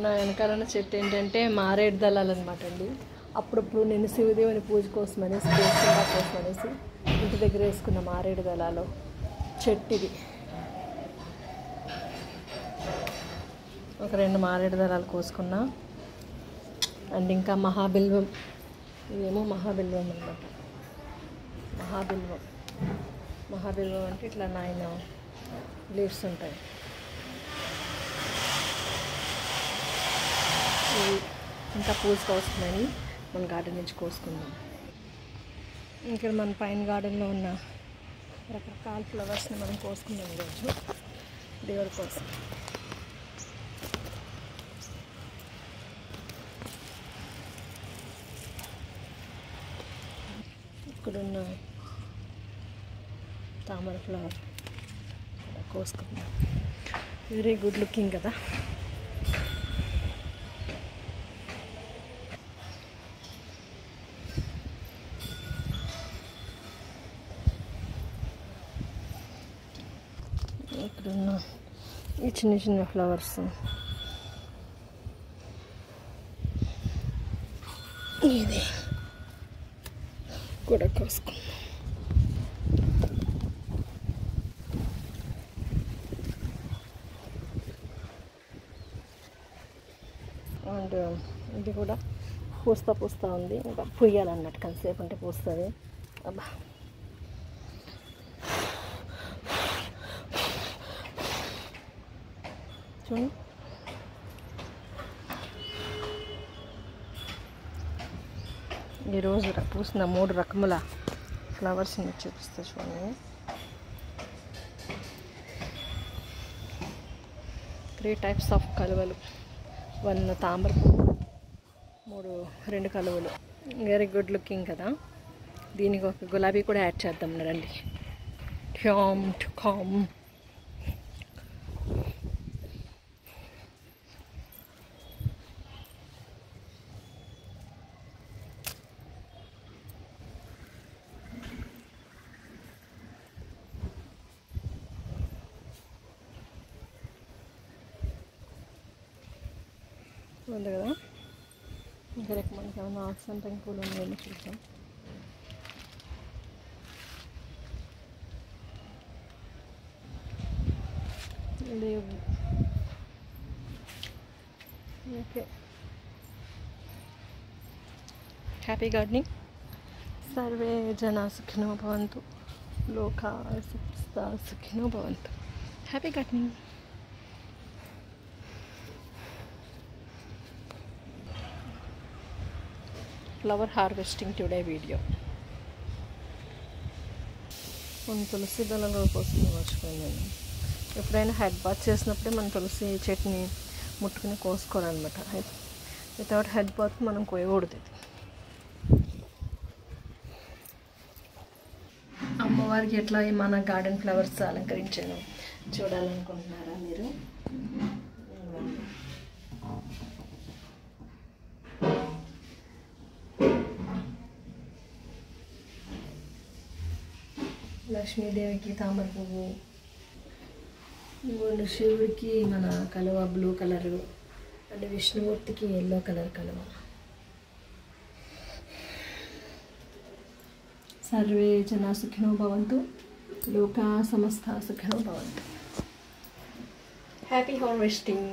నా వెనకాలన్న చెట్టు ఏంటంటే మారేడు దళాలు అనమాట అండి. అప్పుడప్పుడు నేను శివదేవుని పూజ కోసమనేసి ఇంటి దగ్గర వేసుకున్న మారేడు దళాలు చెట్టు ఇది. ఒక 2 మారేడు దళాలు కోసుకున్నా. అండ్ ఇంకా మహాబిల్వం, ఇదేమో మహాబిల్వం అనమాట. మహాబిల్వం అంటే ఇట్లా 9 లీవ్స్ ఉంటాయి. ఇవి ఇంకా పూజకు అవసరమని మన గార్డెన్ నుంచి కోసుకుందాం. ఇక్కడ మన పైన గార్డెన్లో ఉన్న రకరకాల ఫ్లవర్స్ని మనం కోసుకుందాం ఈరోజు దేవుడి కోసం. ఇక్కడున్న తామర ఫ్లవర్ కోసుకుందాం. వెరీ గుడ్ లుకింగ్ కదా. ఇక్కడున్న ఈ చిన్న చిన్న ఫ్లవర్స్ ఇది కూడా కోసుకున్నాం. అండ్ ఇది కూడా పూస్తా ఉంది. ఇంకా పుయ్యాలన్నట్టు కాసేపు అంటే పూస్తుంది. అబ్బా చూడండి, ఈరోజు పూసిన 3 రకముల ఫ్లవర్స్ని చూపిస్తా చూడండి. 3 టైప్స్ ఆఫ్ కలువలు, 1 తామర పువ్వు, 2 కలువలు. వెరీ గుడ్ లుకింగ్ కదా. దీనికి ఒక గులాబీ కూడా యాడ్ చేద్దాం రండి. కామ్ ఉంది కదా. ఇంకా రేపు మనకి ఏమైనా ఆక్సిజన్ పూలు ఉన్నాయని చూద్దాం. లేవు. Okay, happy gardening. సర్వే జనా సుఖినో భవంతు, లోకా సమస్తా సుఖినో భవంతు. Happy gardening. Flower harvesting today video. మనం తులసి దళాల కోసం మర్చిపోయింది. ఎప్పుడైనా హెడ్ బాత్ చేసినప్పుడే మనం తులసి చెట్టుని ముట్టుకుని కోసుకోవాలన్నమాట. వితౌట్ హెడ్ బాత్ మనం కోయకూడదు. అమ్మవారికి ఎట్లా మన గార్డెన్ ఫ్లవర్స్ అలంకరించాను చూడాలనుకుంటున్నారా మీరు? లక్ష్మీదేవికి తామర పువ్వు, శివుడికి మన కలువ బ్లూ కలరు, అంటే విష్ణుమూర్తికి ఎల్లో కలర్ కలువ. సర్వే జనా సుఖినో భవంతు, లోకా సమస్తా సుఖినో భవంతు. Happy harvesting.